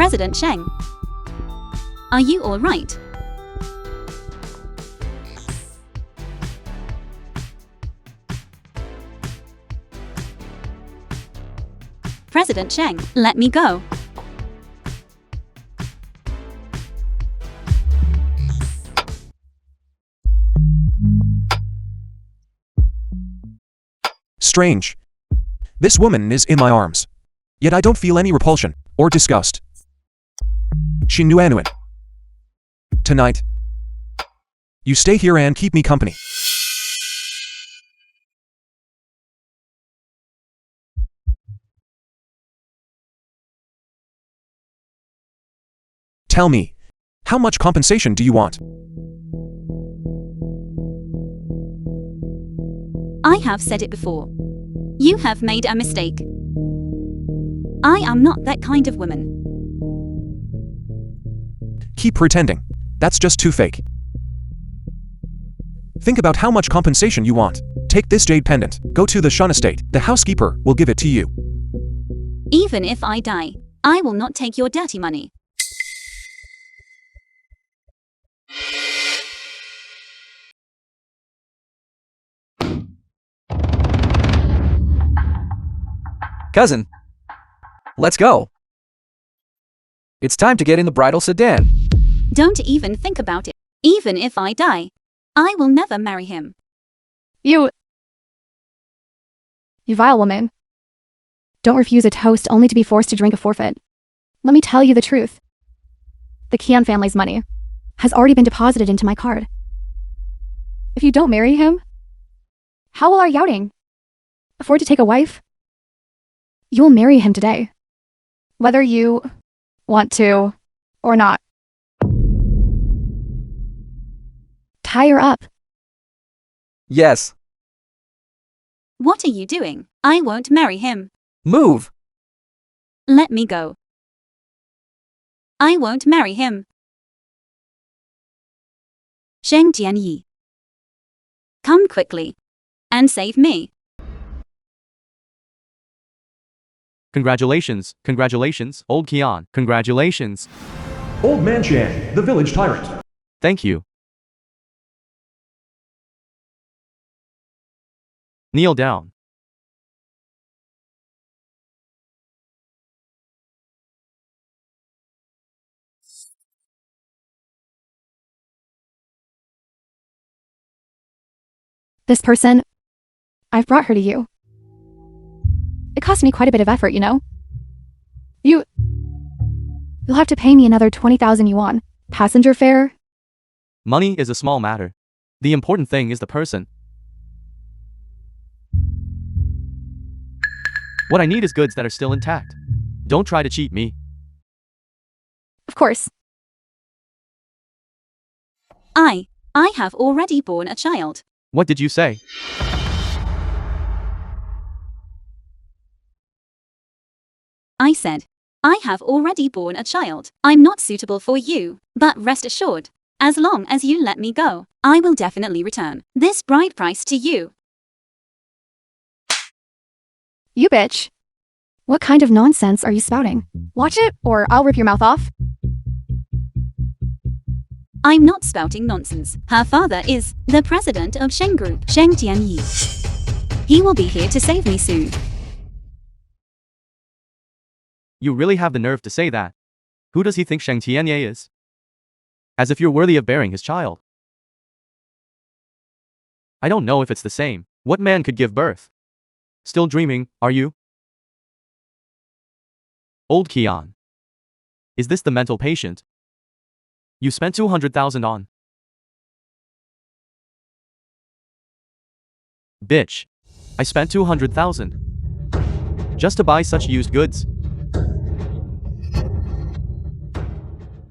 President Sheng. Are you all right? President Sheng, let me go. Strange. This woman is in my arms. Yet I don't feel any repulsion or disgust. Shinnuanuan. Tonight, you stay here and keep me company. Tell me, how much compensation do you want? I have said it before. You have made a mistake. I am not that kind of woman. Keep pretending. That's just too fake. Think about how much compensation you want. Take this jade pendant, go to the Shun estate. The housekeeper will give it to you. Even if I die, I will not take your dirty money. Cousin, let's go. It's time to get in the bridal sedan. Don't even think about it. Even if I die, I will never marry him. You vile woman. Don't refuse a toast only to be forced to drink a forfeit. Let me tell you the truth. The Kian family's money has already been deposited into my card. If you don't marry him, how will our Yaoting afford to take a wife? You will marry him today, whether you want to or not. Tie her up. Yes. What are you doing? I won't marry him. Move. Let me go. I won't marry him. Sheng Jianyi. Come quickly and save me. Congratulations, congratulations, old Kian, congratulations. Old Man Chan, the village tyrant. Thank you. Kneel down. This person, I've brought her to you. It cost me quite a bit of effort, you know? You'll have to pay me another 20,000 yuan. Passenger fare? Money is a small matter. The important thing is the person. What I need is goods that are still intact. Don't try to cheat me. Of course. I have already born a child. What did you say? I said, I have already born a child. I'm not suitable for you, but rest assured, as long as you let me go, I will definitely return this bride price to you. You bitch. What kind of nonsense are you spouting? Watch it, or I'll rip your mouth off. I'm not spouting nonsense. Her father is the president of Sheng Group, Sheng Tianyi. He will be here to save me soon. You really have the nerve to say that. Who does he think Sheng Tianye is? As if you're worthy of bearing his child. I don't know if it's the same. What man could give birth? Still dreaming, are you? Old Kian. Is this the mental patient? You spent 200,000 on. Bitch. I spent 200,000. Just to buy such used goods.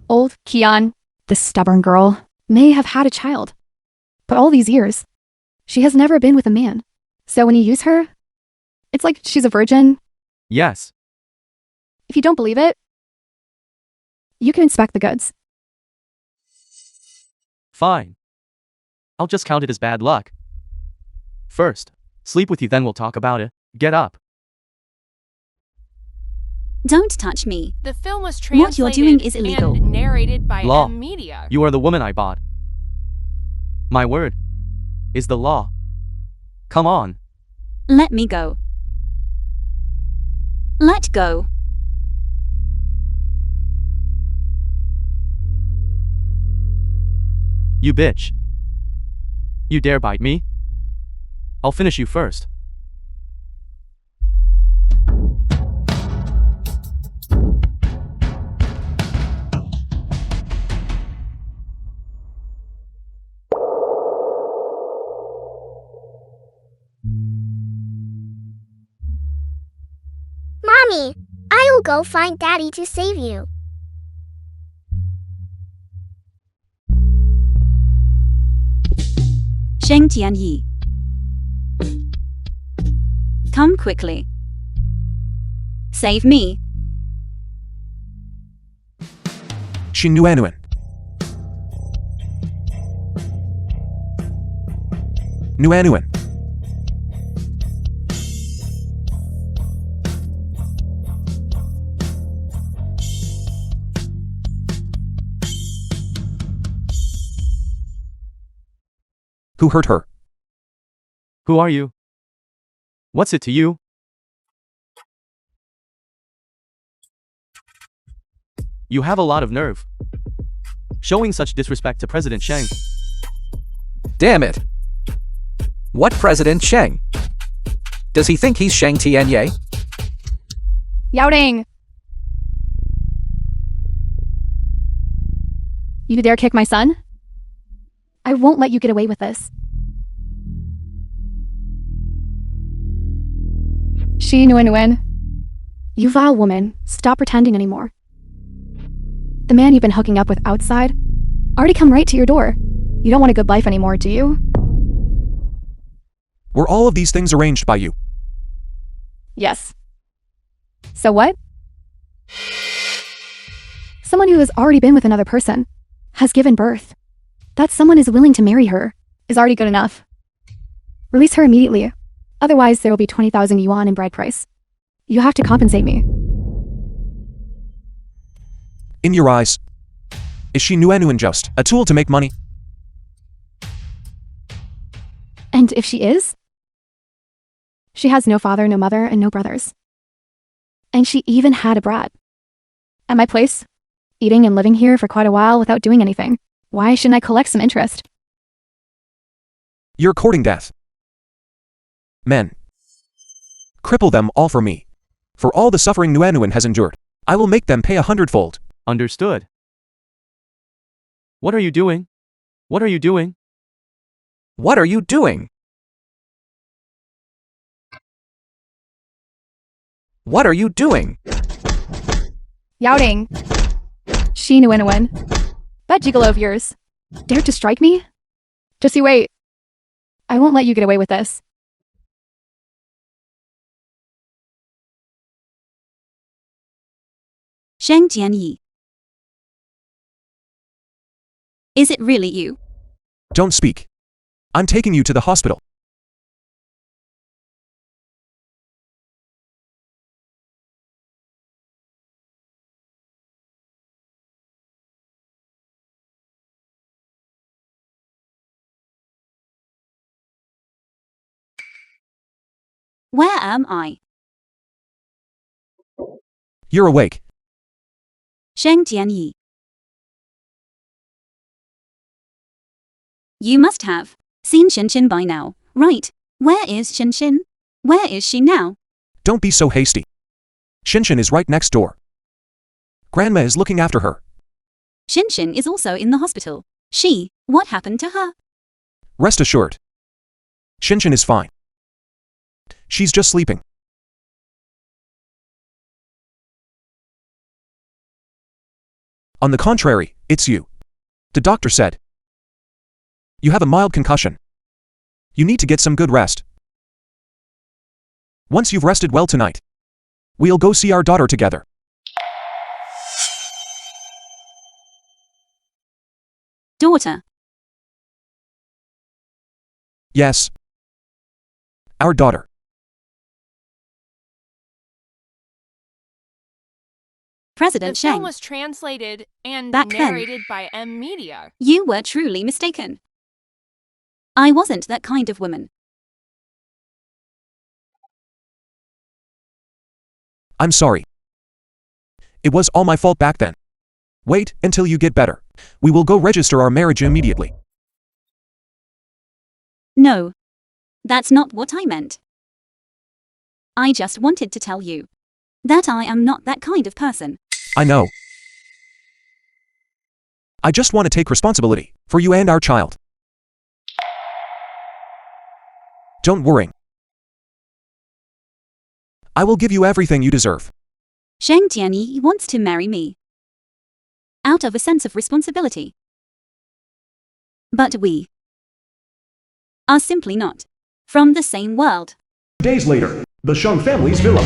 Old Kian, this stubborn girl, may have had a child. But all these years, she has never been with a man. So when you use her, it's like she's a virgin. Yes. If you don't believe it, you can inspect the goods. Fine. I'll just count it as bad luck. First, sleep with you, then we'll talk about it. Get up. Don't touch me. The film was What you're doing translated is illegal. and narrated by Law. M Media. You are the woman I bought. My word is the law. Come on. Let me go. Let go. You bitch. You dare bite me? I'll finish you first. Mommy, I will go find Daddy to save you. Sheng Tianyi. Come quickly. Save me. She knew Anuan. Knew Anuan. Who hurt her? Who are you? What's it to you? You have a lot of nerve. Showing such disrespect to President Sheng. Damn it. What President Sheng? Does he think he's Sheng Tianye? Yaoding! You dare kick my son? I won't let you get away with this. She Nguyen. You vile woman, stop pretending anymore. The man you've been hooking up with outside already come right to your door. You don't want a good life anymore, do you? Were all of these things arranged by you? Yes. So what? Someone who has already been with another person, has given birth. That someone is willing to marry her is already good enough. Release her immediately. Otherwise, there will be 20,000 yuan in bride price. You have to compensate me. In your eyes, is she Nguyen just a tool to make money? And if she is? She has no father, no mother, and no brothers. And she even had a brat. At my place, eating and living here for quite a while without doing anything. Why shouldn't I collect some interest? You're courting death. Men. Cripple them all for me. For all the suffering Nguyen has endured, I will make them pay 100-fold. Understood. What are you doing? What are you doing? What are you doing? What are you doing? Yaoding. She Nguyen. That gigolo of yours dared to strike me? Just you wait. I won't let you get away with this. Sheng Tianyi. Is it really you? Don't speak. I'm taking you to the hospital. Where am I? You're awake. Sheng Tianyi. You must have seen Shinshin by now, right? Where is Shinshin? Where is she now? Don't be so hasty. Shinshin is right next door. Grandma is looking after her. Shinshin is also in the hospital. What happened to her? Rest assured. Shinshin is fine. She's just sleeping. On the contrary, it's you. The doctor said. You have a mild concussion. You need to get some good rest. Once you've rested well tonight, we'll go see our daughter together. Daughter. Yes. Our daughter. President The film Sheng, was translated and Back then. narrated by M Media. you were truly mistaken. I wasn't that kind of woman. I'm sorry. It was all my fault back then. Wait until you get better. We will go register our marriage immediately. No. That's not what I meant. I just wanted to tell you that I am not that kind of person. I know. I just want to take responsibility for you and our child. Don't worry. I will give you everything you deserve. Sheng Tianyi wants to marry me out of a sense of responsibility. But we are simply not from the same world. Days later, the Sheng family's villa.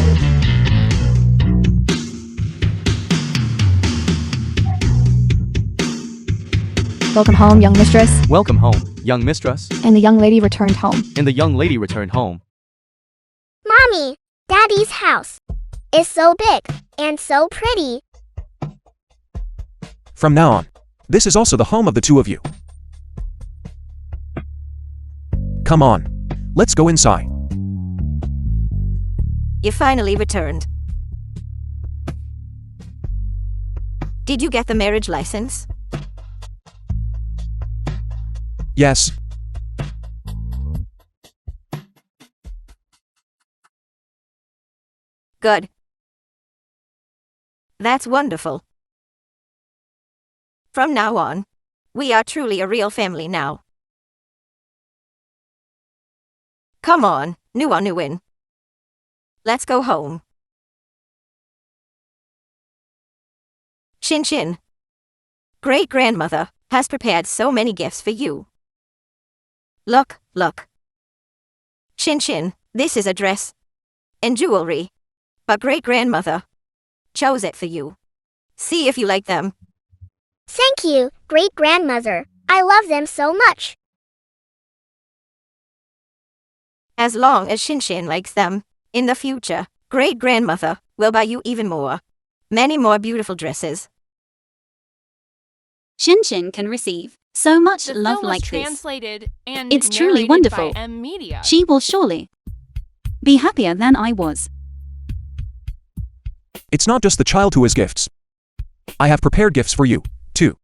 Welcome home, young mistress. Welcome home, young mistress. And the young lady returned home. And the young lady returned home. Mommy, Daddy's house is so big and so pretty. From now on, this is also the home of the two of you. Come on, let's go inside. You finally returned. Did you get the marriage license? Yes. Good. That's wonderful. From now on, we are truly a real family now. Come on, Nuan. Let's go home. Shin, great-grandmother has prepared so many gifts for you. Look. Shin, this is a dress and jewelry, but great-grandmother chose it for you. See if you like them. Thank you, great-grandmother. I love them so much. As long as Shin likes them, in the future, great-grandmother will buy you even more. Many more beautiful dresses. Shin can receive so much The love film was like this. translated and It's truly narrated wonderful. by M Media. She will surely be happier than I was. It's not just the child who has gifts. I have prepared gifts for you, too.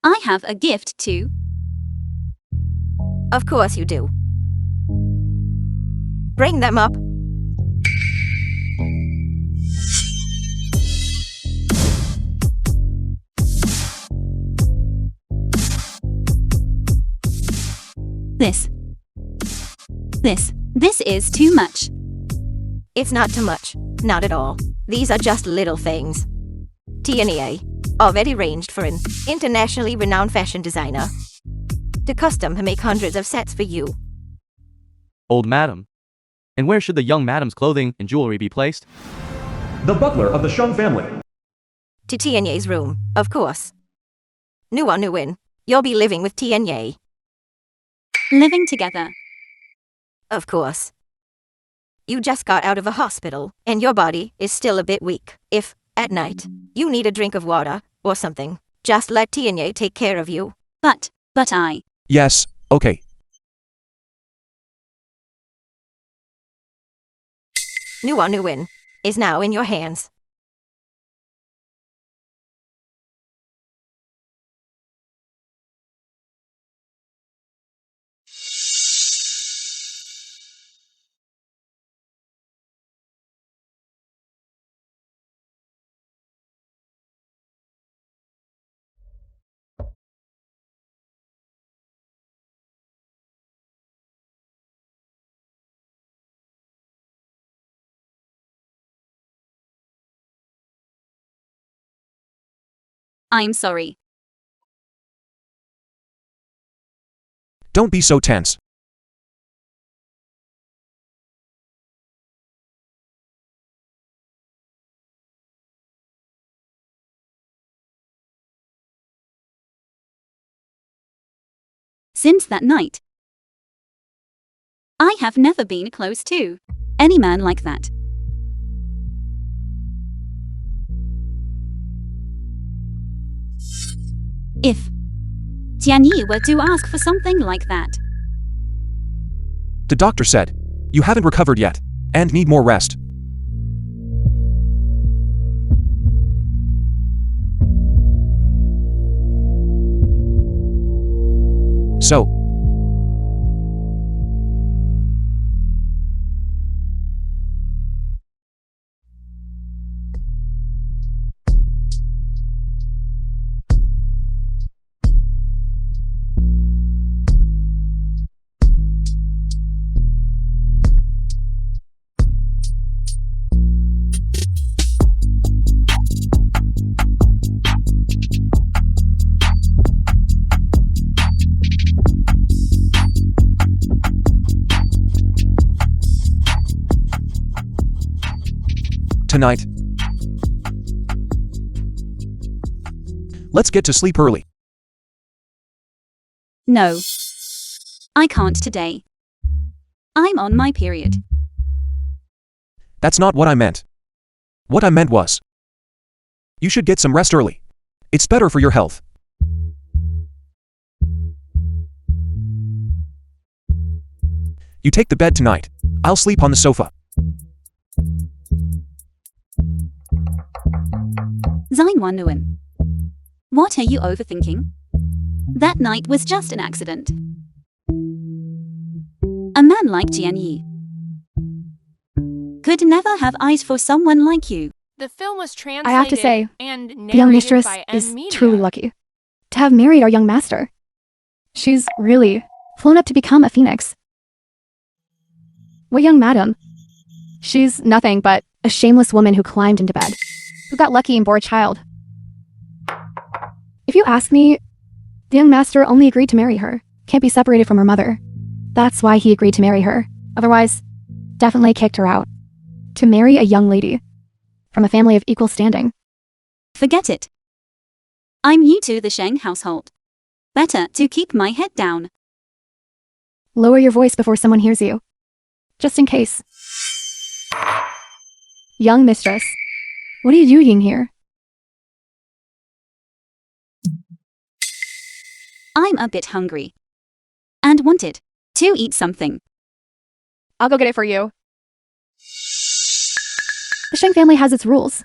I have a gift too. Of course you do. Bring them up. This is too much. It's not too much. Not at all. These are just little things. TNA, already ranged for an internationally renowned fashion designer to custom make hundreds of sets for you. Old madam. And where should the young madam's clothing and jewelry be placed? The butler of the Sheng family. To TNA's room, of course. Nuan, you'll be living with TNA. Living together. Of course. You just got out of a hospital, and your body is still a bit weak. If, at night, you need a drink of water or something, just let TNA take care of you. But I. Yes, okay. Nuan is now in your hands. I'm sorry. Don't be so tense. Since that night, I have never been close to any man like that. If Tianyi were to ask for something like that. The doctor said, you haven't recovered yet, and need more rest. So, tonight, let's get to sleep early. No. I can't today. I'm on my period. That's not what I meant. What I meant was, you should get some rest early. It's better for your health. You take the bed tonight. I'll sleep on the sofa. Xinhuan Nguyen. What are you overthinking? That night was just an accident. A man like Jianyi could never have eyes for someone like you. The film was translated I have to say, and The young narrated mistress by M is Media. truly lucky to have married our young master. She's really flown up to become a phoenix. What young madam? She's nothing but a shameless woman who climbed into bed, who got lucky and bore a child. If you ask me, the young master only agreed to marry her, can't be separated from her mother. That's why he agreed to marry her. Otherwise, definitely kicked her out. To marry a young lady from a family of equal standing. Forget it. I'm new to the Sheng household. Better to keep my head down. Lower your voice before someone hears you. Just in case. Young mistress, what are you doing here? I'm a bit hungry. And wanted to eat something. I'll go get it for you. The Sheng family has its rules.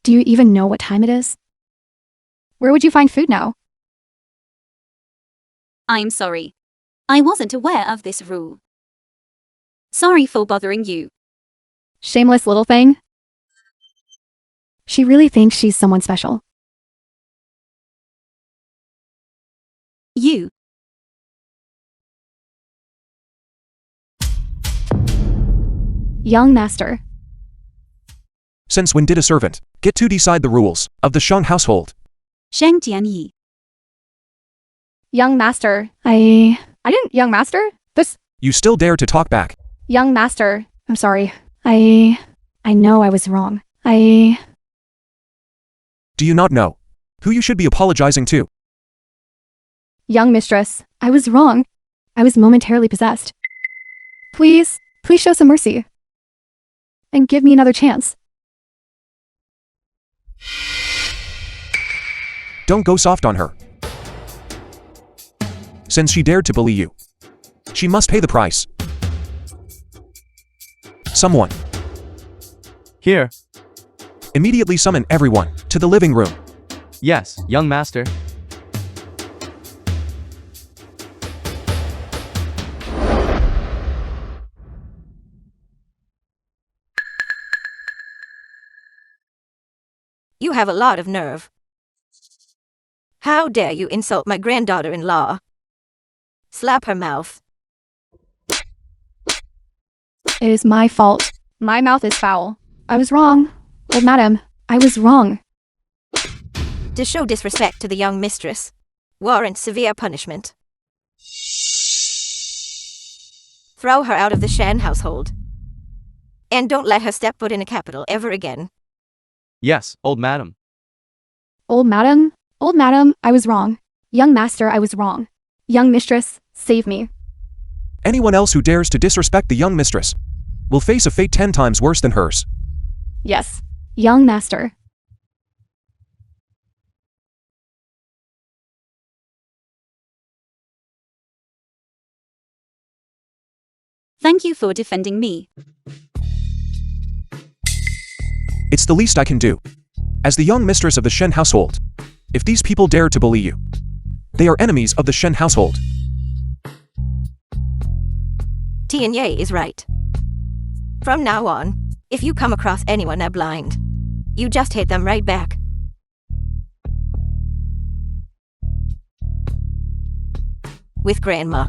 Do you even know what time it is? Where would you find food now? I'm sorry. I wasn't aware of this rule. Sorry for bothering you. Shameless little thing. She really thinks she's someone special. You. Young master. Since when did a servant get to decide the rules of the Sheng household? Sheng Tianyi. Young master. I didn't, young master? This, You still dare to talk back? young master. I'm sorry. I know I was wrong. Do you not know who you should be apologizing to? Young mistress, I was wrong. I was momentarily possessed. Please show some mercy. And give me another chance. Don't go soft on her. Since she dared to bully you, she must pay the price. Someone, Here. immediately summon everyone to the living room. Yes, young master. You have a lot of nerve. How dare you insult my granddaughter-in-law? Slap her mouth. It is my fault. My mouth is foul. I was wrong. Old madam, I was wrong. To show disrespect to the young mistress warrants severe punishment. Throw her out of the Shan household. And don't let her step foot in a capital ever again. Yes, old madam. Old madam, I was wrong. Young master, I was wrong. Young mistress, save me. Anyone else who dares to disrespect the young mistress will face a fate 10 times worse than hers. Yes, young master. Thank you for defending me. It's the least I can do. As the young mistress of the Shen household. If these people dare to bully you, they are enemies of the Shen household. Tianye is right. From now on, if you come across anyone blind, you just hit them right back. With Grandma.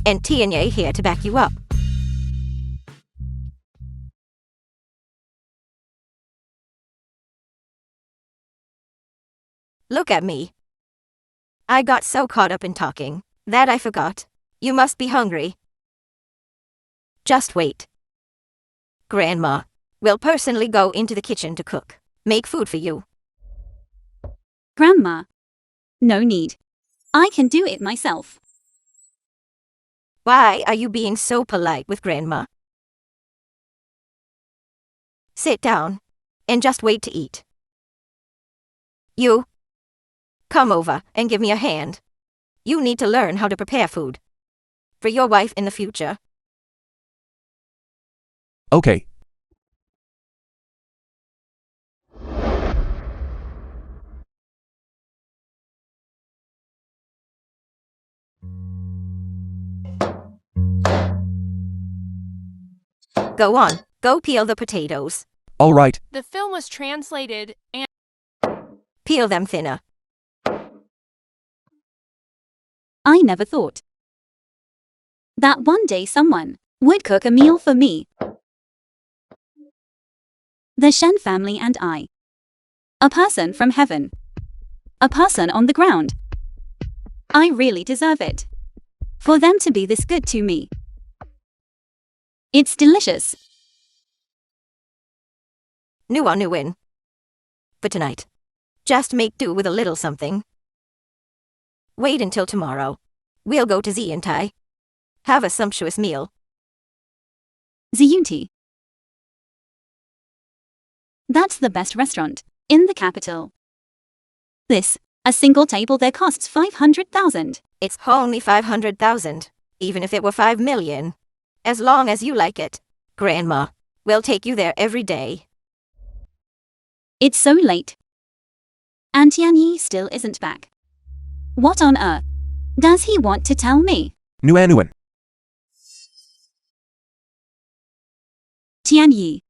And Tianye here to back you up. Look at me. I got so caught up in talking that I forgot. You must be hungry. Just wait. Grandma will personally go into the kitchen to cook, make food for you. Grandma. No need. I can do it myself. Why are you being so polite with Grandma? Sit down and just wait to eat. You. Come over and give me a hand. You need to learn how to prepare food. For your wife in the future. Okay. Go on, go peel the potatoes. All right. The film was translated and Peel them thinner. I never thought that one day someone would cook a meal for me. The Shen family and I. A person from heaven. A person on the ground. I really deserve it. For them to be this good to me. It's delicious. Nuin. For tonight. Just make do with a little something. Wait until tomorrow. We'll go to Ziantai. Have a sumptuous meal. Ziyunti. That's the best restaurant in the capital. A single table there costs 500,000. It's only 500,000, even if it were 5 million. As long as you like it. Grandma will take you there every day. It's so late. And Tianyi still isn't back. What on earth does he want to tell me? Nuan. Tianyi.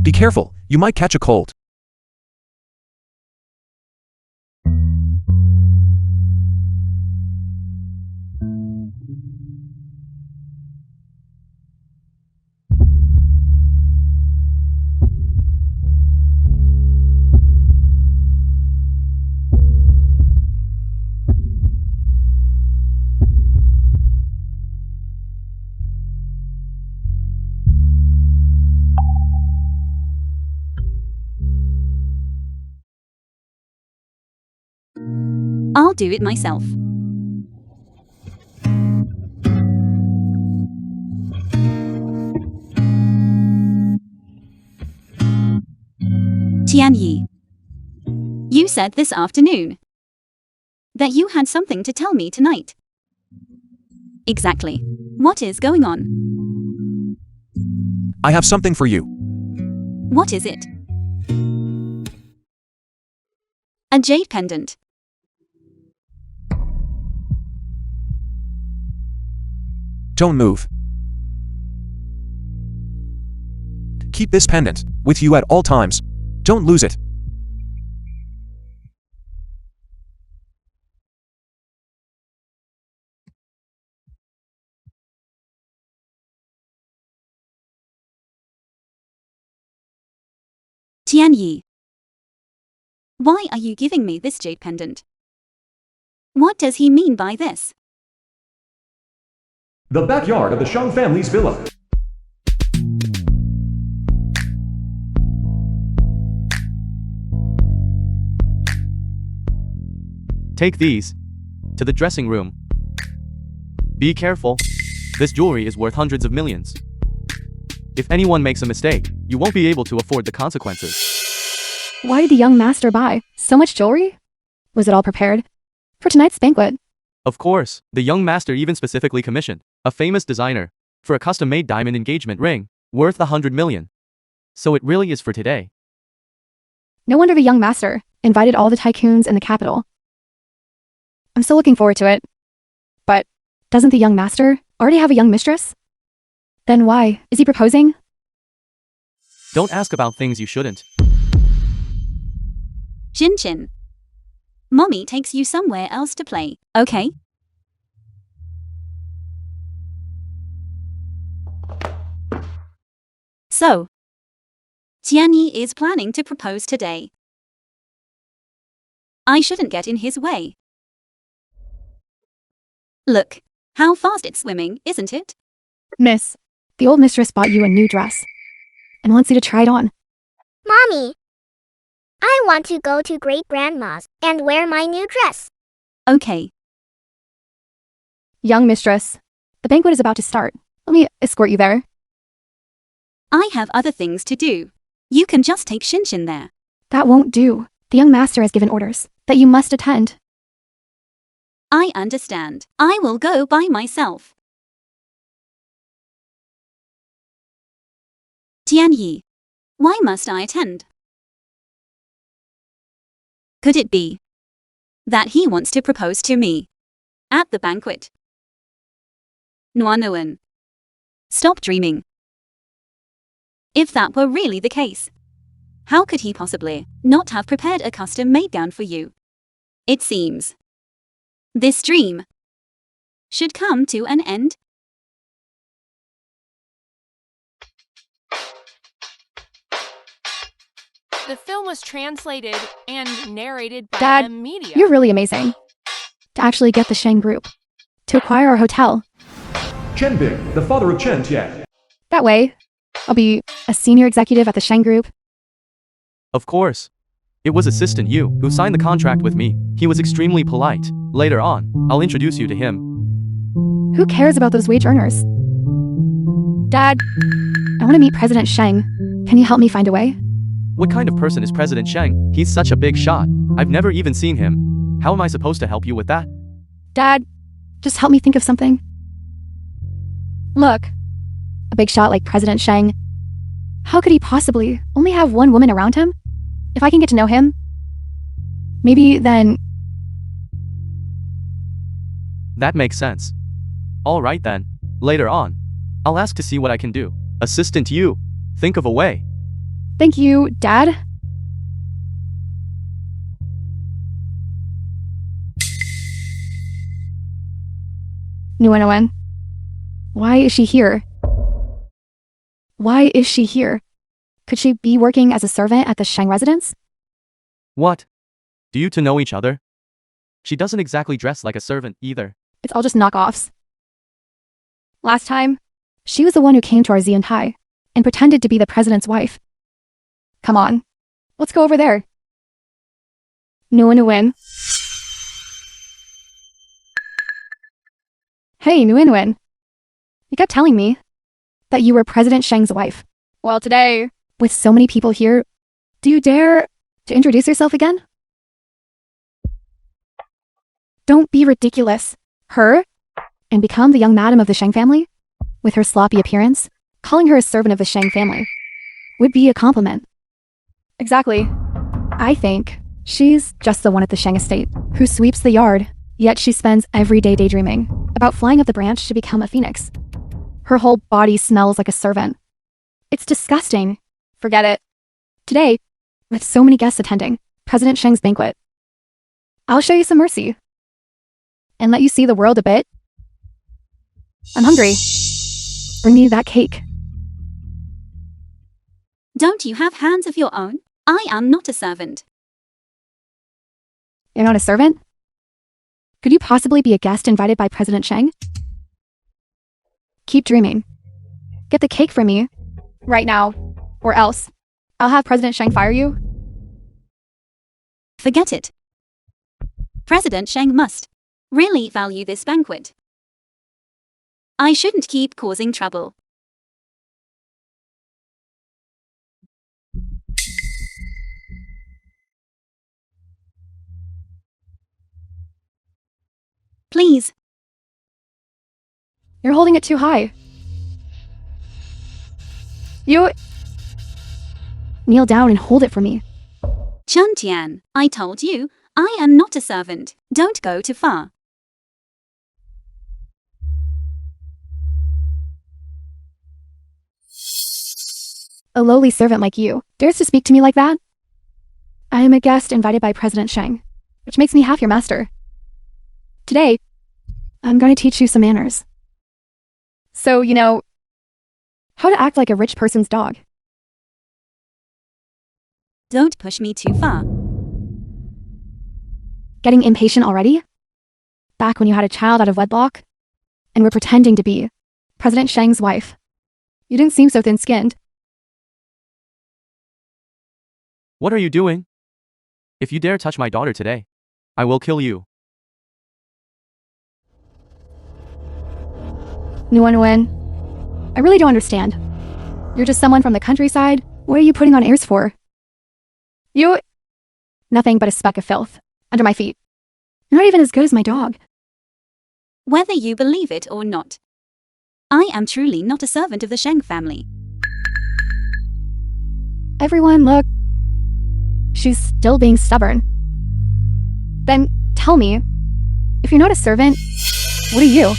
Be careful, you might catch a cold. I'll do it myself. Tianyi. You said this afternoon that you had something to tell me tonight. Exactly. What is going on? I have something for you. What is it? A jade pendant. Don't move. Keep this pendant with you at all times. Don't lose it. Tianyi. Why are you giving me this jade pendant? What does he mean by this? The backyard of the Sheng family's villa. Take these to the dressing room. Be careful. This jewelry is worth hundreds of millions. If anyone makes a mistake, you won't be able to afford the consequences. Why did the young master buy so much jewelry? Was it all prepared for tonight's banquet? Of course, the young master even specifically commissioned a famous designer for a custom-made diamond engagement ring worth 100 million. So it really is for today. No wonder the young master invited all the tycoons in the capital. I'm still looking forward to it. But doesn't the young master already have a young mistress? Then why is he proposing? Don't ask about things you shouldn't. Shin-chin. Mommy takes you somewhere else to play, okay? So, Tianyi is planning to propose today. I shouldn't get in his way. Look, how fast it's swimming, isn't it? Miss, the old mistress bought you a new dress and wants you to try it on. Mommy, I want to go to great grandma's and wear my new dress. Okay. Young mistress, the banquet is about to start. Let me escort you there. I have other things to do. You can just take Shin-chin there. That won't do. The young master has given orders that you must attend. I understand. I will go by myself. Tianyi, why must I attend? Could it be that he wants to propose to me at the banquet? Nuan, stop dreaming. If that were really the case, how could he possibly not have prepared a custom-made gown for you? It seems this dream should come to an end. The film was translated and narrated by Dad, media. you're really amazing. To actually get the Shang group to acquire our hotel. Chen Bing, the father of Chen Tian. That way, I'll be a senior executive at the Shang group. Of course. It was Assistant Yu who signed the contract with me. He was extremely polite. Later on, I'll introduce you to him. Who cares about those wage earners? Dad, I want to meet President Sheng. Can you help me find a way? What kind of person is President Sheng? He's such a big shot. I've never even seen him. How am I supposed to help you with that? Dad, just help me think of something. Look, a big shot like President Sheng. How could he possibly only have one woman around him? If I can get to know him, maybe then... That makes sense. All right then. Later on, I'll ask to see what I can do. Assistant Yu, think of a way. Thank you, Dad. Nguyen, why is she here? Why is she here? Could she be working as a servant at the Sheng residence? What? Do you two know each other? She doesn't exactly dress like a servant either. It's all just knockoffs. Last time, she was the one who came to our Ziantai and pretended to be the president's wife. Come on, let's go over there. Nguyen. Hey, Nguyen. You kept telling me that you were President Sheng's wife. Well, today, with so many people here, do you dare to introduce yourself again? Don't be ridiculous. Her? And become the young madam of the Sheng family? With her sloppy appearance, calling her a servant of the Sheng family would be a compliment. Exactly. I think she's just the one at the Sheng estate who sweeps the yard, yet she spends every day daydreaming about flying up the branch to become a phoenix. Her whole body smells like a servant. It's disgusting. Forget it. Today, with so many guests attending President Sheng's banquet, I'll show you some mercy and let you see the world a bit. I'm hungry. Bring me that cake. Don't you have hands of your own? I am not a servant. You're not a servant? Could you possibly be a guest invited by President Sheng? Keep dreaming. Get the cake for me, right now, or else I'll have President Sheng fire you. Forget it. President Sheng must really value this banquet. I shouldn't keep causing trouble. Please. You're holding it too high. You... Kneel down and hold it for me. Chen Tian, I told you, I am not a servant. Don't go too far. A lowly servant like you dares to speak to me like that? I am a guest invited by President Sheng, which makes me half your master. Today, I'm going to teach you some manners. So, you know, how to act like a rich person's dog. Don't push me too far. Getting impatient already? Back when you had a child out of wedlock and were pretending to be President Sheng's wife. You didn't seem so thin-skinned. What are you doing? If you dare touch my daughter today, I will kill you. Nguyen, I really don't understand. You're just someone from the countryside? What are you putting on airs for? You... Nothing but a speck of filth under my feet. You're not even as good as my dog. Whether you believe it or not, I am truly not a servant of the Sheng family. Everyone, look. She's still being stubborn. Then tell me, if you're not a servant, what are you?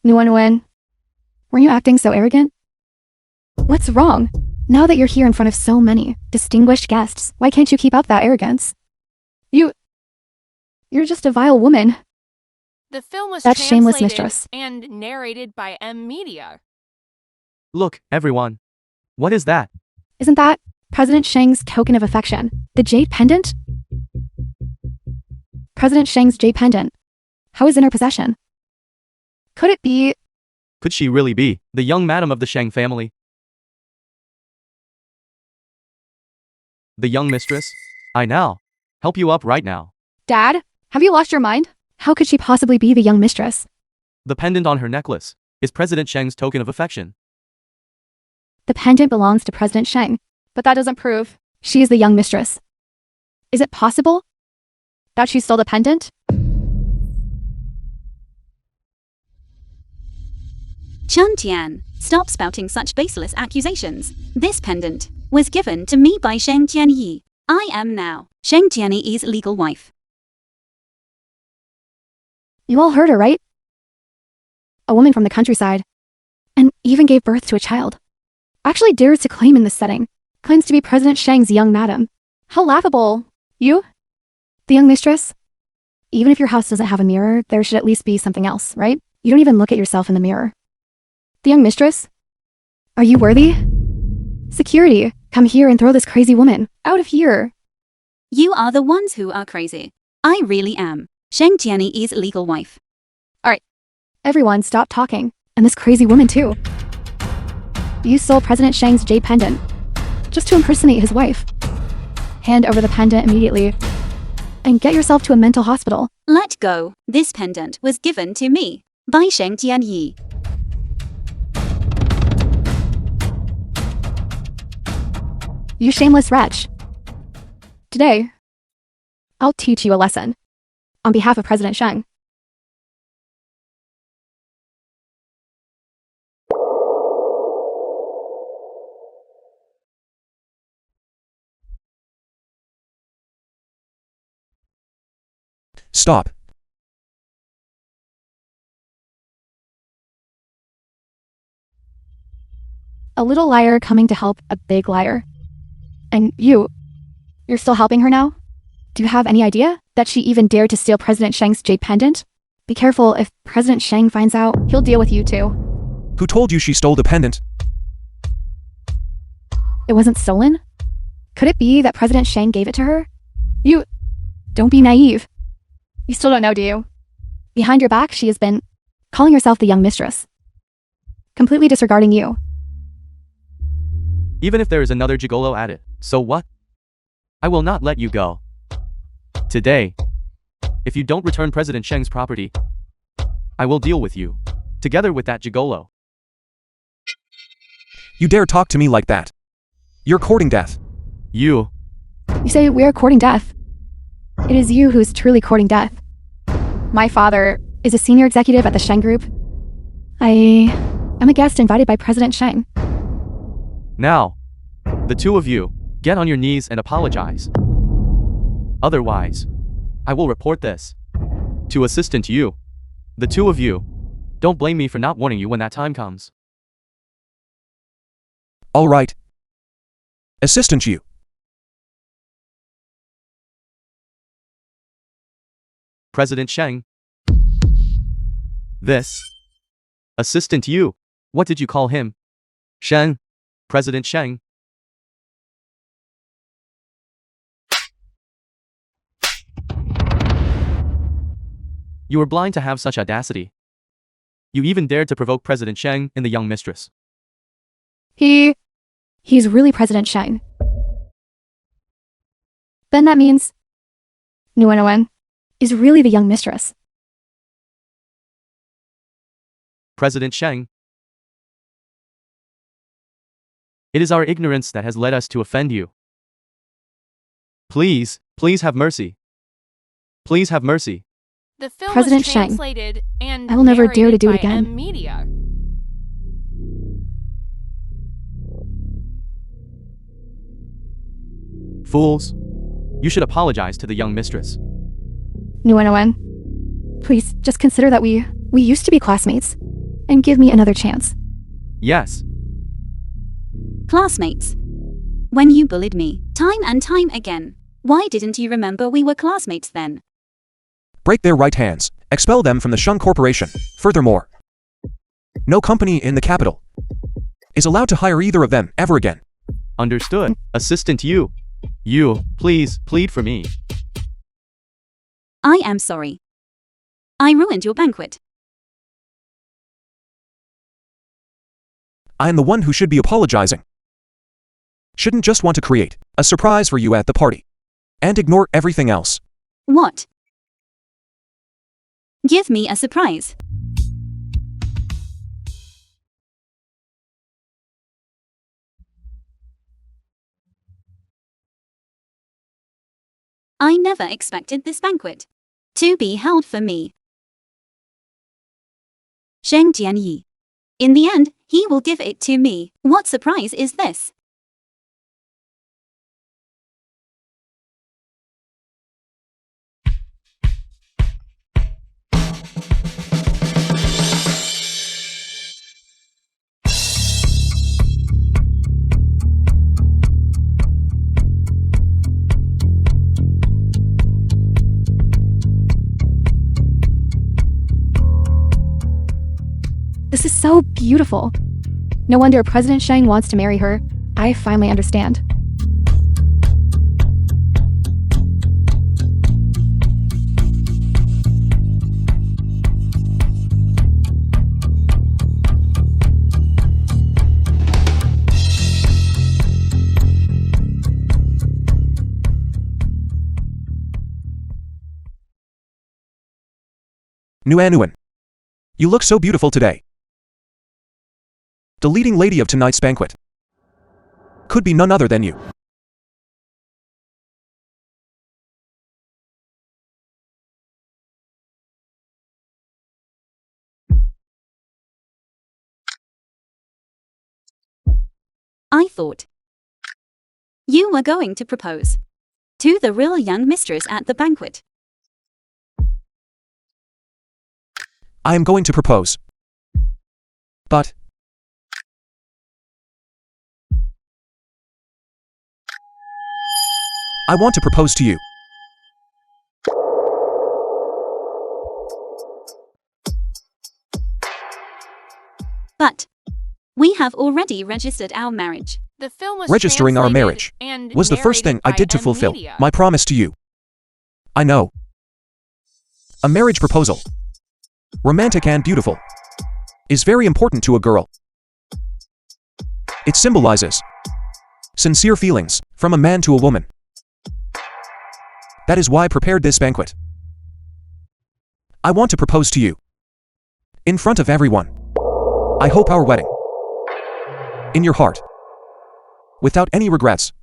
Nguyen, were you acting so arrogant? What's wrong? Now that you're here in front of so many distinguished guests, why can't you keep up that arrogance? You're just a vile woman. The film was That shameless translated mistress. and narrated by M Media. Look, everyone. What is that? Isn't that President Sheng's token of affection? The jade pendant? President Sheng's jade pendant. How is it in her possession? Could it be... Could she really be the young madam of the Sheng family? The young mistress? I now help you up right now. Dad, have you lost your mind? How could she possibly be the young mistress? The pendant on her necklace is President Sheng's token of affection. The pendant belongs to President Sheng, but that doesn't prove she is the young mistress. Is it possible that she stole the pendant? Chen Tian, stop spouting such baseless accusations. This pendant was given to me by Sheng Tianyi. I am now Sheng Tianyi's legal wife. You all heard her, right? A woman from the countryside, and even gave birth to a child, actually dares to claim in this setting, claims to be President Sheng's young madam. How laughable. You? The young mistress? Even if your house doesn't have a mirror, there should at least be something else, right? You don't even look at yourself in the mirror. The young mistress? Are you worthy? Security, come here and throw this crazy woman out of here. You are the ones who are crazy. I really am Sheng Tianyi's legal wife. Alright, everyone stop talking, and this crazy woman too. You stole President Sheng's jade pendant, just to impersonate his wife. Hand over the pendant immediately, and get yourself to a mental hospital. Let go. This pendant was given to me by Sheng Tianyi. You shameless wretch. Today, I'll teach you a lesson. On behalf of President Sheng. Stop. A little liar coming to help a big liar. And you're still helping her now? Do you have any idea that she even dared to steal President Sheng's jade pendant? Be careful, if President Sheng finds out, he'll deal with you too. Who told you she stole the pendant? It wasn't stolen? Could it be that President Sheng gave it to her? Don't be naive. You still don't know, do you? Behind your back, she has been calling herself the young mistress. Completely disregarding you. Even if there is another gigolo at it, so what? I will not let you go. Today, if you don't return President Sheng's property, I will deal with you, together with that gigolo. You dare talk to me like that? You're courting death. You. You say we're courting death. It is you who's truly courting death. My father is a senior executive at the Sheng Group. I am a guest invited by President Sheng. Now, the two of you, get on your knees and apologize. Otherwise, I will report this to Assistant Yu. The two of you, don't blame me for not warning you when that time comes. All right. Assistant Yu. President Sheng. This. Assistant Yu. What did you call him? Sheng. President Sheng. You were blind to have such audacity. You even dared to provoke President Sheng and the young mistress. He's really President Sheng. Then that means Nguyen is really the young mistress. President Sheng. It is our ignorance that has led us to offend you. Please have mercy. Please have mercy. The film President was Sheng, translated and I will never dare to do it narrated by again. M Media. Fools. You should apologize to the young mistress. Nguyen, please just consider that we used to be classmates and give me another chance. Yes. Classmates. When you bullied me, time and time again, why didn't you remember we were classmates then? Break their right hands. Expel them from the Sheng Corporation. Furthermore, no company in the capital is allowed to hire either of them ever again. Understood. Assistant Yu. You, please, plead for me. I am sorry. I ruined your banquet. I am the one who should be apologizing. Shouldn't just want to create a surprise for you at the party and ignore everything else. What? Give me a surprise. I never expected this banquet to be held for me. Sheng Jianyi. In the end, he will give it to me. What surprise is this? This is so beautiful. No wonder President Sheng wants to marry her. I finally understand. Nguyen. You look so beautiful today. The leading lady of tonight's banquet could be none other than you. I thought you were going to propose to the real young mistress at the banquet. I am going to propose. But I want to propose to you. But we have already registered our marriage. The film was Registering our translated marriage and was the first thing narrated I by did to M fulfill Media. my promise to you. I know. A marriage proposal, romantic and beautiful, is very important to a girl. It symbolizes sincere feelings from a man to a woman. That is why I prepared this banquet. I want to propose to you in front of everyone. I hope our wedding in your heart. Without any regrets.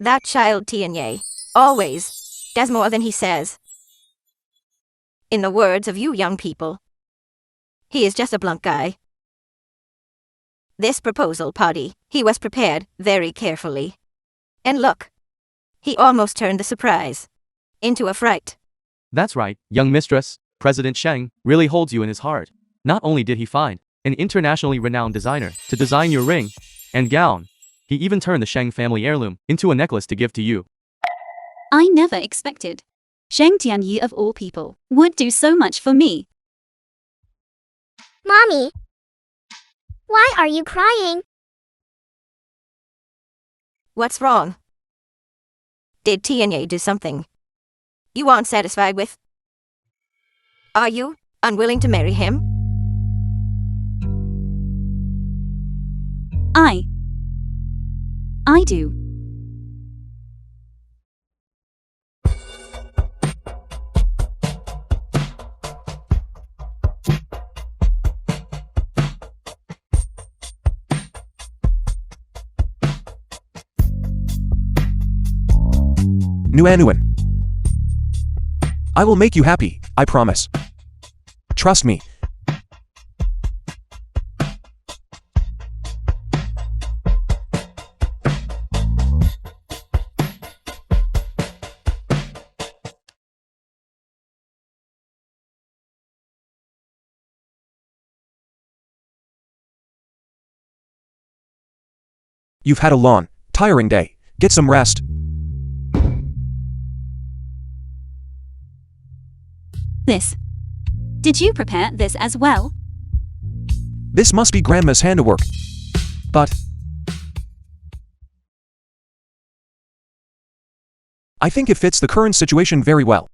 That child Tianye always does more than he says. In the words of you young people, he is just a blunt guy. This proposal party, he was prepared very carefully. And look, he almost turned the surprise into a fright. That's right, young mistress. President Sheng really holds you in his heart. Not only did he find an internationally renowned designer to design your ring and gown, he even turned the Sheng family heirloom into a necklace to give to you. I never expected Sheng Tianyi of all people would do so much for me. Mommy, why are you crying? What's wrong? Did Tianye do something you aren't satisfied with? Are you unwilling to marry him? I do. Nuanuan. I will make you happy, I promise. Trust me. You've had a long, tiring day. Get some rest. This. Did you prepare this as well? This must be Grandma's handiwork. But I think it fits the current situation very well.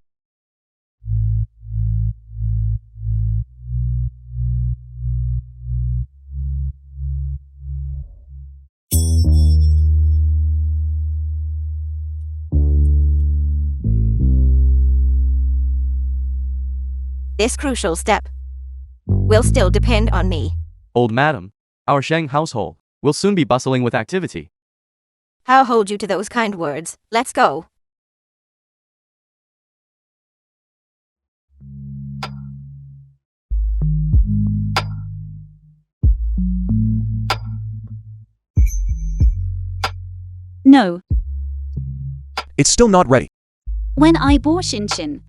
This crucial step will still depend on me. Old madam, our Sheng household will soon be bustling with activity. I'll hold you to those kind words. Let's go. No. It's still not ready. When I bore Shinshin,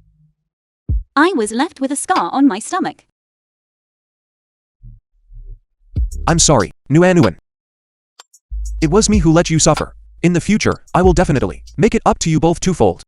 I was left with a scar on my stomach. I'm sorry, Nuanuan. It was me who let you suffer. In the future, I will definitely make it up to you both twofold.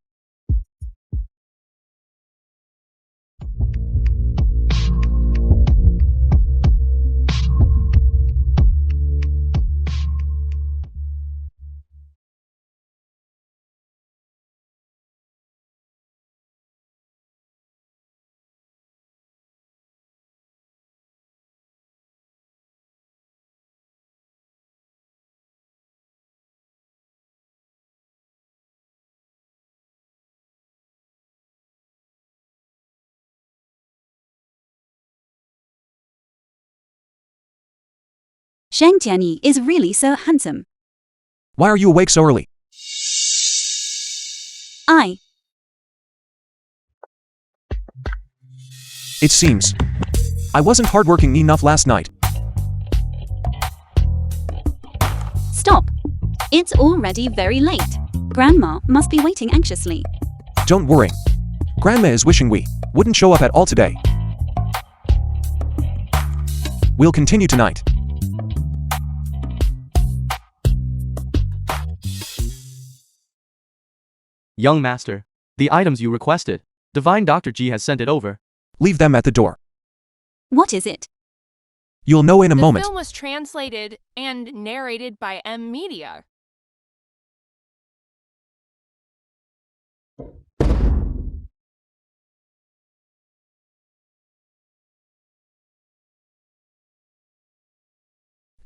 Sheng Tianyi is really so handsome. Why are you awake so early? It seems I wasn't hardworking enough last night. Stop. It's already very late. Grandma must be waiting anxiously. Don't worry. Grandma is wishing we wouldn't show up at all today. We'll continue tonight. Young master, the items you requested, Divine Dr. G has sent it over. Leave them at the door. What is it? You'll know in a moment. The film was translated and narrated by M Media.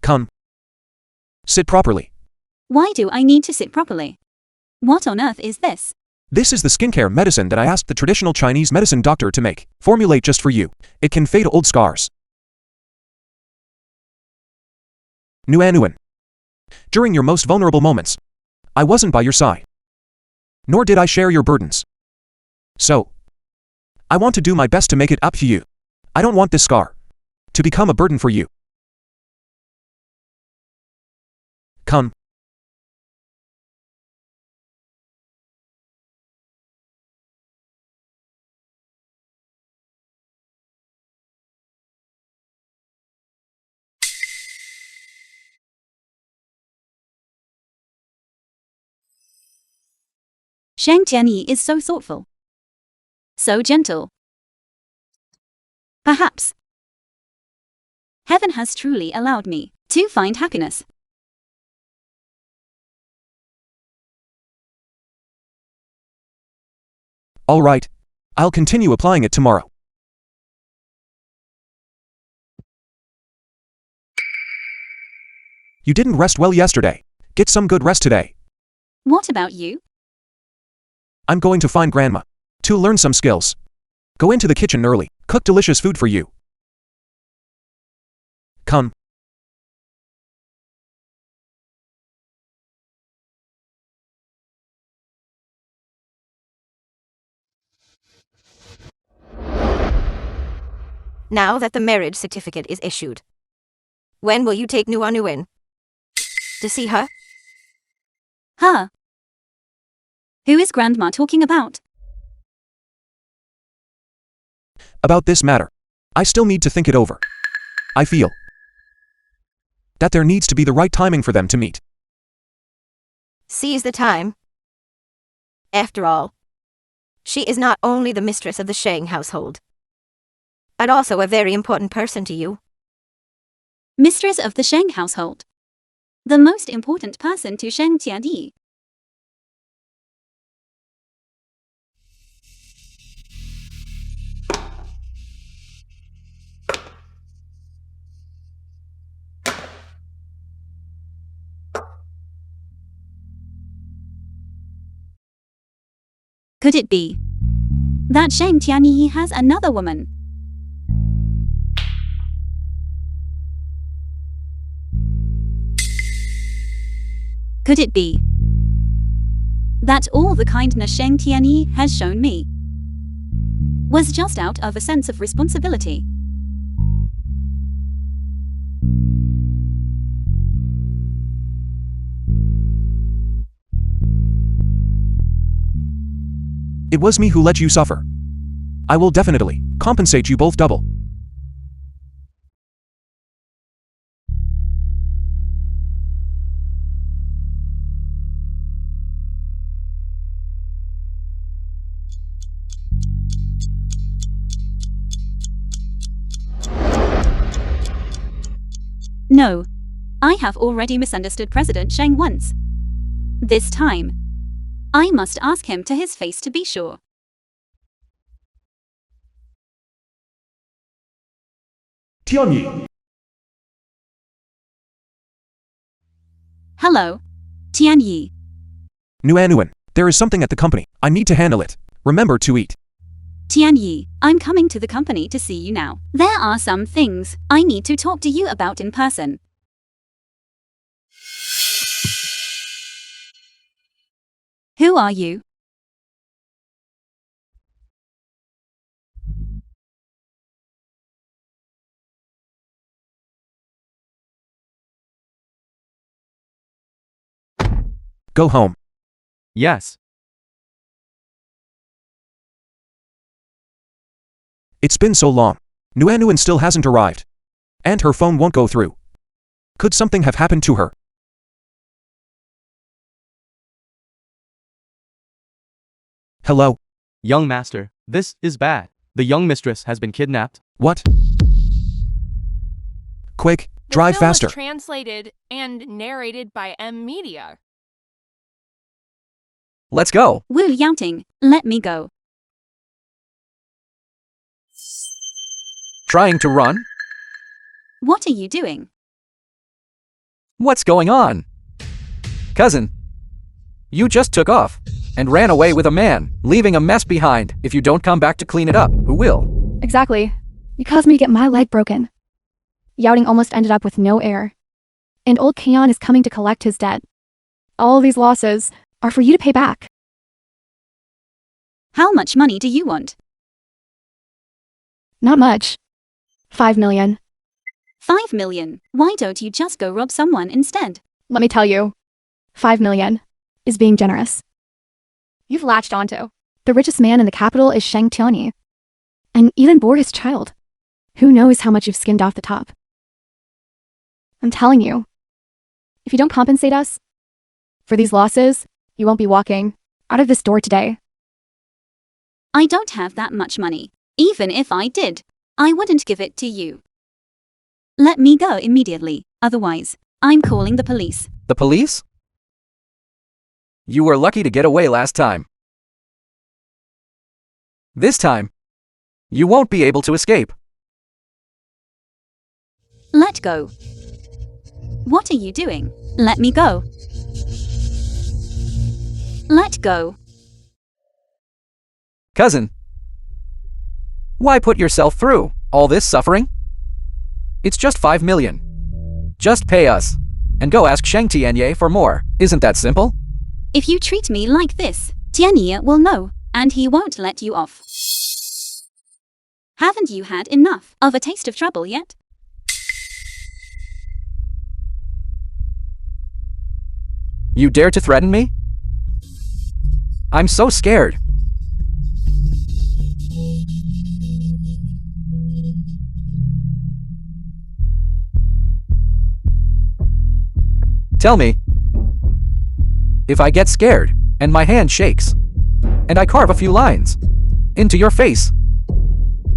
Come. Sit properly. Why do I need to sit properly? What on earth is this? This is the skincare medicine that I asked the traditional Chinese medicine doctor to make. Formulate just for you. It can fade old scars. Nguyen. During your most vulnerable moments, I wasn't by your side. Nor did I share your burdens. So, I want to do my best to make it up to you. I don't want this scar to become a burden for you. Come. Shang Tianyi is so thoughtful. So gentle. Perhaps heaven has truly allowed me to find happiness. All right. I'll continue applying it tomorrow. You didn't rest well yesterday. Get some good rest today. What about you? I'm going to find Grandma to learn some skills. Go into the kitchen early. Cook delicious food for you. Come. Now that the marriage certificate is issued, when will you take Nuanu in to see her? Huh? Who is Grandma talking about? About this matter, I still need to think it over. I feel that there needs to be the right timing for them to meet. Seize the time. After all, she is not only the mistress of the Shang household, but also a very important person to you. Mistress of the Shang household. The most important person to Shang Tianyi. Could it be that Shang Tianyi has another woman? Could it be that all the kindness Shang Tianyi has shown me was just out of a sense of responsibility? It was me who let you suffer. I will definitely compensate you both double. No. I have already misunderstood President Shang once. This time, I must ask him to his face to be sure. Tianyi. Hello, Tianyi. Nguyen, there is something at the company. I need to handle it. Remember to eat. Tianyi, I'm coming to the company to see you now. There are some things I need to talk to you about in person. Who are you? Go home. Yes. It's been so long. Nguyen still hasn't arrived. And her phone won't go through. Could something have happened to her? Hello? Young master, this is bad. The young mistress has been kidnapped. What? Quick, The drive film faster. was translated and narrated by M Media. Let's go. Wu Yangting, let me go. Trying to run? What are you doing? What's going on? Cousin, you just took off and ran away with a man, leaving a mess behind. If you don't come back to clean it up, who will? Exactly. You caused me to get my leg broken. Youting almost ended up with no air. and old Keon is coming to collect his debt. All these losses are for you to pay back. How much money do you want? Not much. 5 million. 5 million. Why don't you just go rob someone instead? Let me tell you, 5 million is being generous. You've latched onto. The richest man in the capital is Sheng Tianyi, and even bore his child. Who knows how much you've skimmed off the top? I'm telling you, if you don't compensate us for these losses, you won't be walking out of this door today. I don't have that much money. Even if I did, I wouldn't give it to you. Let me go immediately, otherwise, I'm calling the police. The police? You were lucky to get away last time. This time, you won't be able to escape. Let go. What are you doing? Let me go. Let go. Cousin, why put yourself through all this suffering? It's just 5 million. Just pay us, and go ask Sheng Tianyi for more. Isn't that simple? If you treat me like this, Tianyi will know, and he won't let you off. Haven't you had enough of a taste of trouble yet? You dare to threaten me? I'm so scared. Tell me, if I get scared and my hand shakes, and I carve a few lines into your face,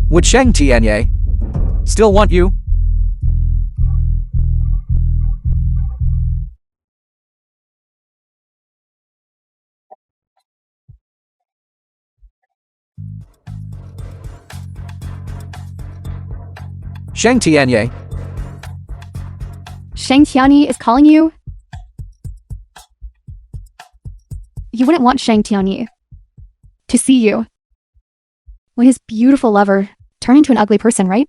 would Sheng Tianyi still want you? Sheng Tianyi, Sheng Tianyi is calling you? You wouldn't want Sheng Tianyi to see you when his beautiful lover turned into an ugly person, right?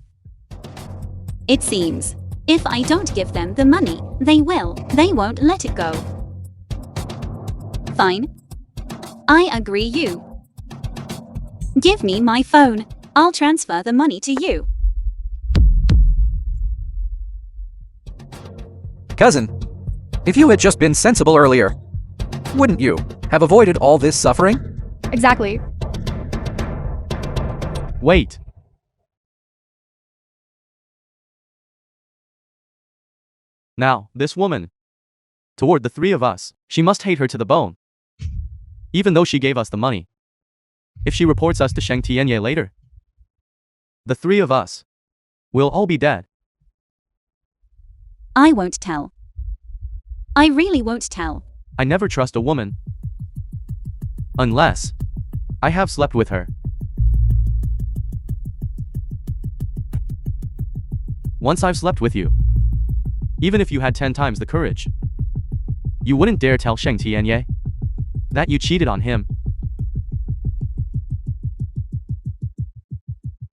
It seems. If I don't give them the money, they will. They won't let it go. Fine. I agree you. Give me my phone. I'll transfer the money to you. cousin, if you had just been sensible earlier, wouldn't you have avoided all this suffering? Exactly. Wait. Now, this woman. Toward the three of us, she must hate her to the bone. Even though she gave us the money. If she reports us to Sheng Tianyi later, the three of us will all be dead. I won't tell. I really won't tell. I never trust a woman. Unless I have slept with her. Once I've slept with you, even if you had 10 times the courage, you wouldn't dare tell Sheng Tianyi that you cheated on him.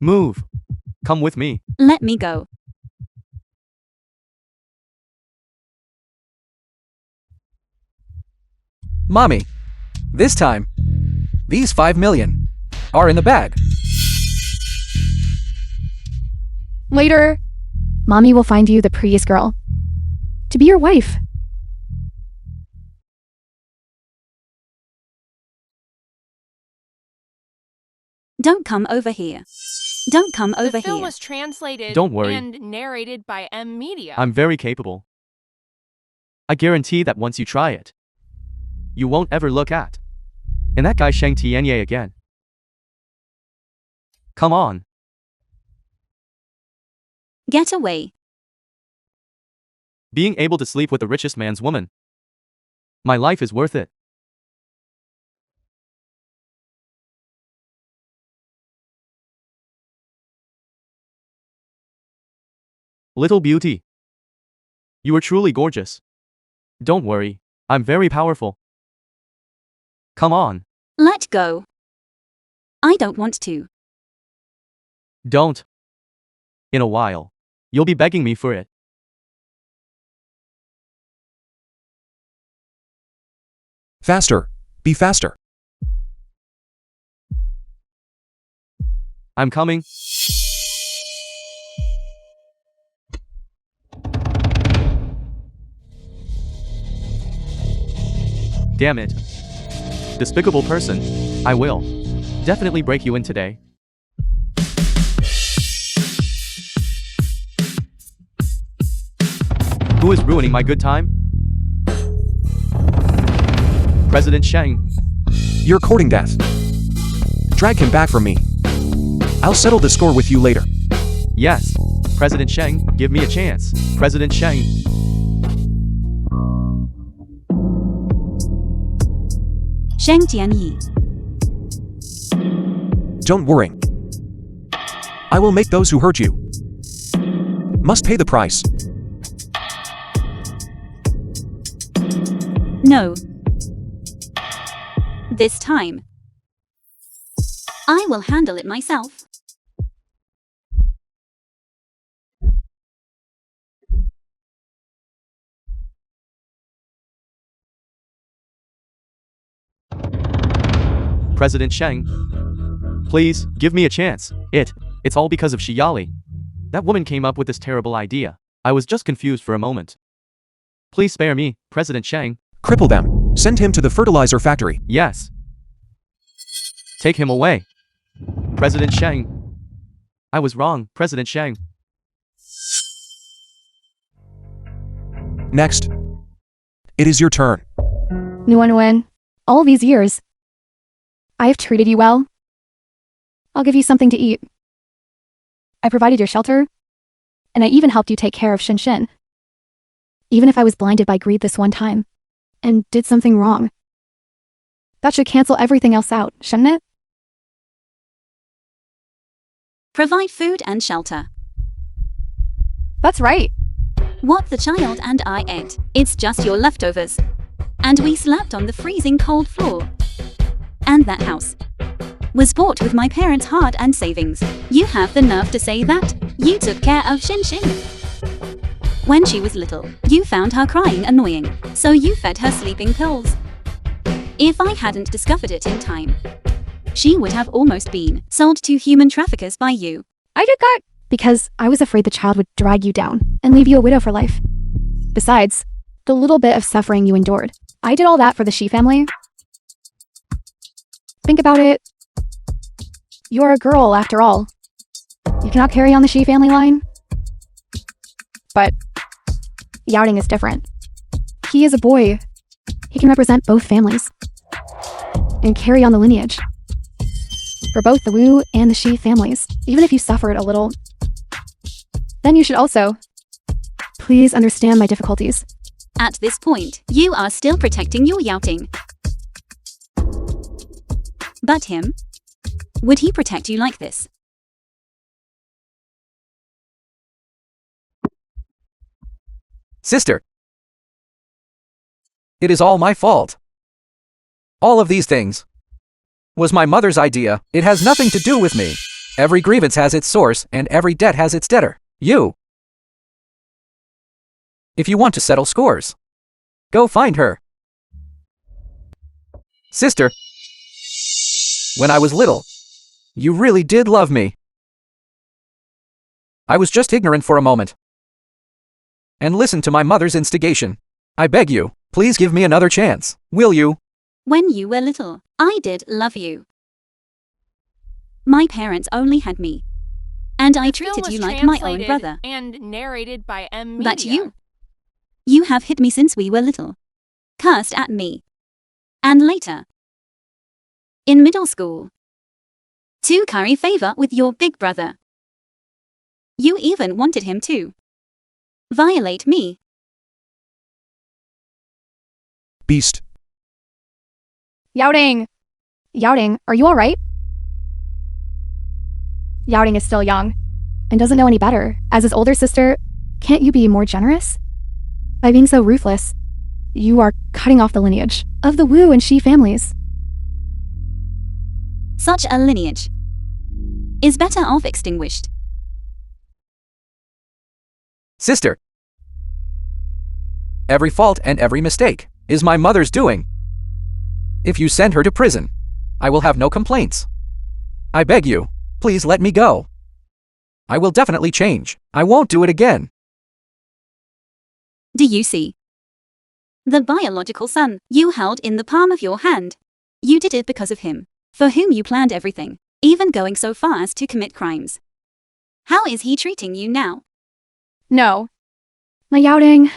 Move. Come with me. Let me go. Mommy, this time, these 5 million are in the bag. Later, Mommy will find you the prettiest girl to be your wife. Don't come over here. Don't come over The film here. was translated Don't worry. and narrated by M Media. I'm very capable. I guarantee that once you try it, you won't ever look at and that guy Sheng Tianyi again. Come on. Get away. Being able to sleep with the richest man's woman. My life is worth it. Little beauty. You are truly gorgeous. Don't worry, I'm very powerful. Come on. Let go. I don't want to. Don't. In a while, you'll be begging me for it. Faster. Be faster. I'm coming. Damn it. Despicable person. I will definitely break you in today. Who is ruining my good time? President Sheng. You're courting death. Drag him back from me. I'll settle the score with you later. Yes. President Sheng, give me a chance. President Sheng. Sheng Tianyi. Don't worry. I will make those who hurt you must pay the price. No. This time, I will handle it myself. President Sheng. Please, give me a chance. It's all because of Shiyali. That woman came up with this terrible idea. I was just confused for a moment. Please spare me, President Sheng. Cripple them. Send him to the fertilizer factory. Yes. Take him away. President Sheng. I was wrong, President Sheng. Next. It is your turn. Nguyen, all these years, I have treated you well. I'll give you something to eat. I provided your shelter, and I even helped you take care of Shin Shin. Even if I was blinded by greed this one time, and did something wrong. That should cancel everything else out, shouldn't it? Provide food and shelter. That's right. What the child and I ate, it's just your leftovers. And we slept on the freezing cold floor. And that house was bought with my parents' hard-earned savings. You have the nerve to say that? You took care of Shin Shin. When she was little, you found her crying annoying, so you fed her sleeping pills. If I hadn't discovered it in time, she would have almost been sold to human traffickers by you. I did that because I was afraid the child would drag you down and leave you a widow for life. Besides, the little bit of suffering you endured, I did all that for the Shi family. Think about it. You're a girl, after all. You cannot carry on the Shi family line. But Yaoting is different. He is a boy. He can represent both families and carry on the lineage for both the Wu and the Shi families. Even if you suffered a little, then you should also please understand my difficulties. At this point, you are still protecting your Yaoting. But him? Would he protect you like this? Sister. It is all my fault. All of these things was my mother's idea. It has nothing to do with me. Every grievance has its source, and every debt has its debtor. You. If you want to settle scores, go find her. Sister. When I was little, you really did love me. I was just ignorant for a moment. And listened to my mother's instigation. I beg you, please give me another chance, will you? When you were little, I did love you. My parents only had me. And I treated you like my own brother. And narrated by M. But you have hit me since we were little. Cursed at me. And later, in middle school, to curry favor with your big brother. You even wanted him to violate me. Beast. Yaoting! Yaoting, are you alright? Yaoting is still young and doesn't know any better. As his older sister, can't you be more generous? By being so ruthless, you are cutting off the lineage of the Wu and Shi families. Such a lineage is better off extinguished. Sister. Every fault and every mistake is my mother's doing. If you send her to prison, I will have no complaints. I beg you, please let me go. I will definitely change. I won't do it again. Do you see? The biological son you held in the palm of your hand. You did it because of him, for whom you planned everything, even going so far as to commit crimes. How is he treating you now? No. My outing.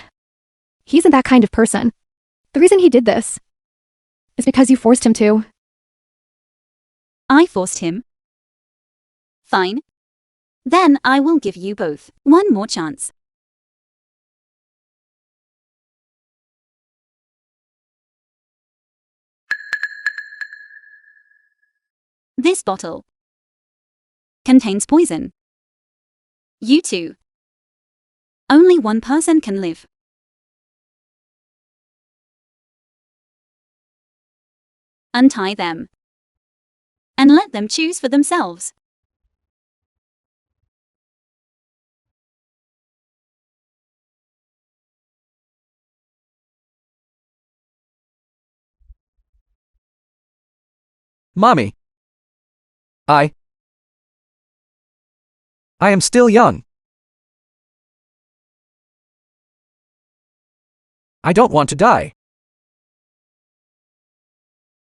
He isn't that kind of person. The reason he did this is because you forced him to. I forced him. Fine. Then I will give you both one more chance. This bottle contains poison. You two. Only one person can live. Untie them and let them choose for themselves. Mommy. I am still young. I don't want to die.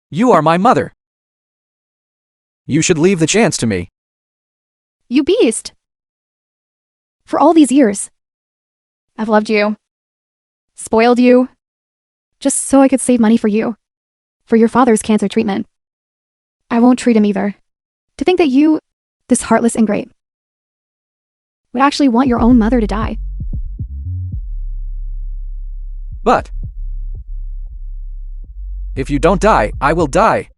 You are my mother. You should leave the chance to me. You beast. For all these years, I've loved you, spoiled you, just so I could save money for you, for your father's cancer treatment. I won't treat him either. To think that you, this heartless ingrate, would actually want your own mother to die. But if you don't die, I will die.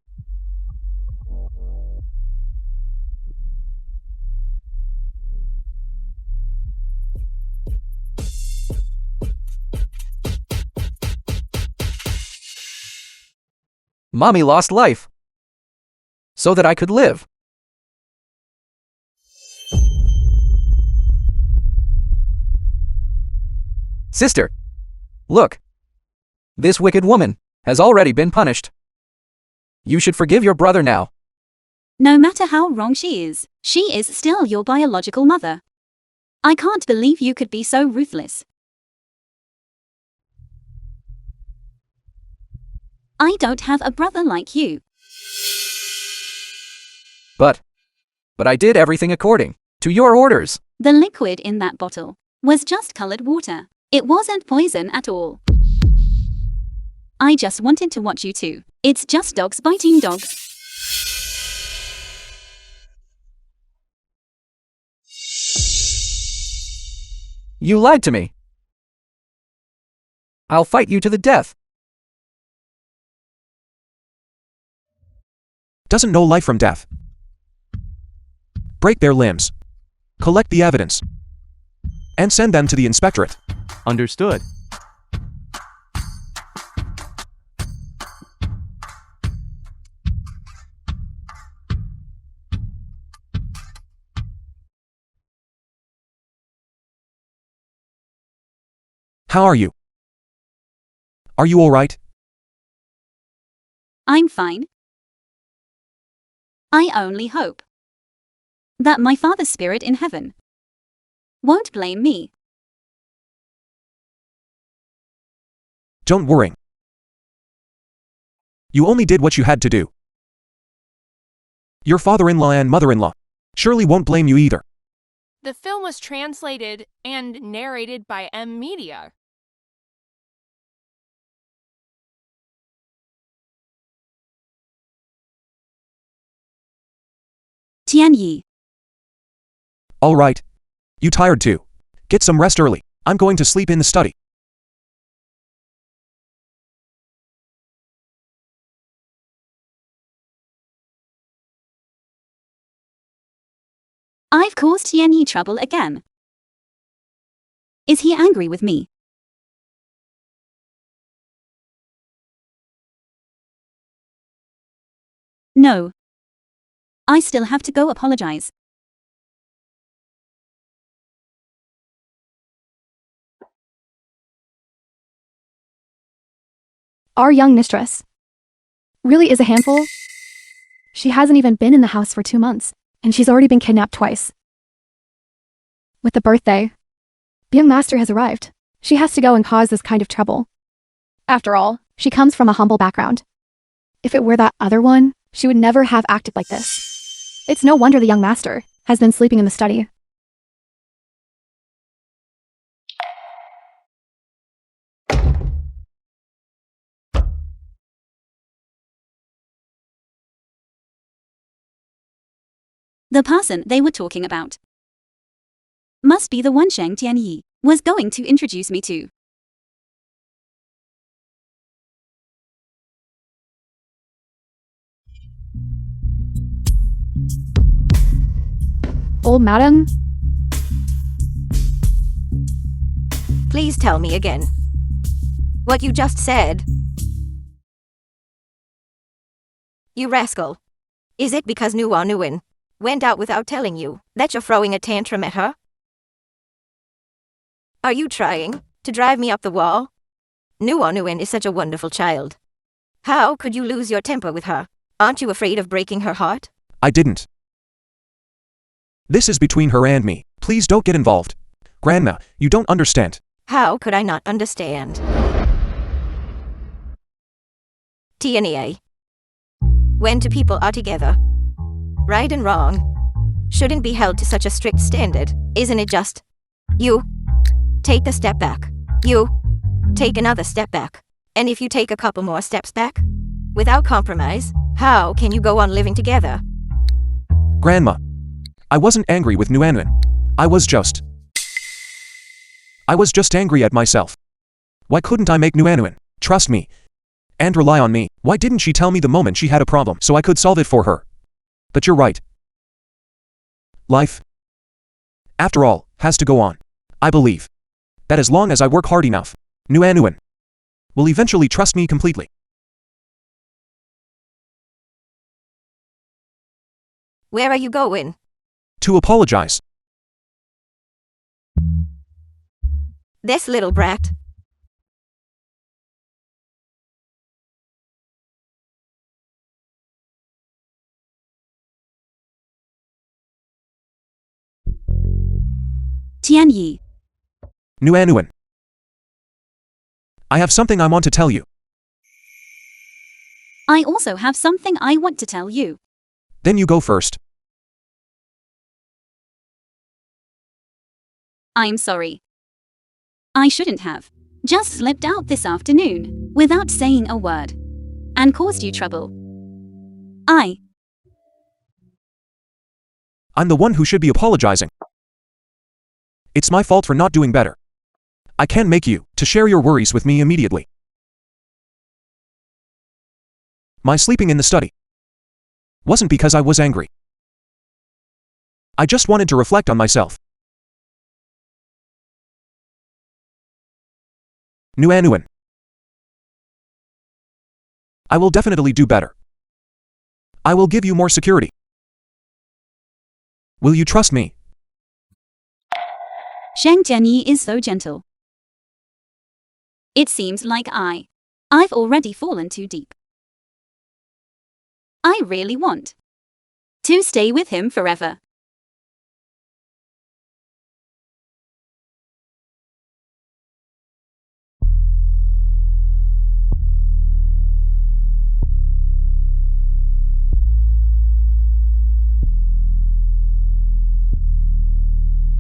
Mommy lost life so that I could live. Sister, look. This wicked woman has already been punished. You should forgive your brother now. No matter how wrong she is still your biological mother. I can't believe you could be so ruthless. I don't have a brother like you. But I did everything according to your orders. The liquid in that bottle was just colored water. It wasn't poison at all. I just wanted to watch you two. It's just dogs biting dogs. You lied to me. I'll fight you to the death. Doesn't know life from death. Break their limbs. Collect the evidence. And send them to the inspectorate. Understood. How are you? Are you all right? I'm fine. I only hope that my Father's spirit in heaven won't blame me. Don't worry. You only did what you had to do. Your father-in-law and mother-in-law surely won't blame you either. The film was translated and narrated by M Media. Tian Yi. All right. You tired too. Get some rest early. I'm going to sleep in the study. I've caused Tian Yi trouble again. Is he angry with me? No. I still have to go apologize. Our young mistress really is a handful. She hasn't even been in the house for 2 months, and she's already been kidnapped twice. With the birthday, the young master has arrived. She has to go and cause this kind of trouble. After all, she comes from a humble background. If it were that other one, she would never have acted like this. It's no wonder the young master has been sleeping in the study. The person they were talking about must be the one Shang Tianyi was going to introduce me to. Old madam? Please tell me again. What you just said. You rascal. Is it because Nguyen went out without telling you that you're throwing a tantrum at her? Are you trying to drive me up the wall? Nguyen is such a wonderful child. How could you lose your temper with her? Aren't you afraid of breaking her heart? I didn't. This is between her and me. Please don't get involved. Grandma, you don't understand. How could I not understand? TNEA. When two people are together, right and wrong shouldn't be held to such a strict standard, isn't it just? You take a step back. You take another step back. And if you take a couple more steps back, without compromise, how can you go on living together? Grandma, I wasn't angry with Nguyen. I was just angry at myself. Why couldn't I make Nguyen trust me and rely on me? Why didn't she tell me the moment she had a problem so I could solve it for her? But you're right. Life, after all, has to go on. I believe that as long as I work hard enough, Nguyen will eventually trust me completely. Where are you going? To apologize. This little brat. Tianyi. Nguyen. I have something I want to tell you. I also have something I want to tell you. Then you go first. I'm sorry. I shouldn't have just slipped out this afternoon without saying a word and caused you trouble. I'm the one who should be apologizing. It's my fault for not doing better. I can make you to share your worries with me immediately. My sleeping in the study wasn't because I was angry. I just wanted to reflect on myself. Nguyen. I will definitely do better. I will give you more security. Will you trust me? Shang Jianyi is so gentle. It seems like I've already fallen too deep. I really want to stay with him forever.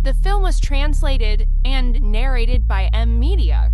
The film was translated and narrated by M Media.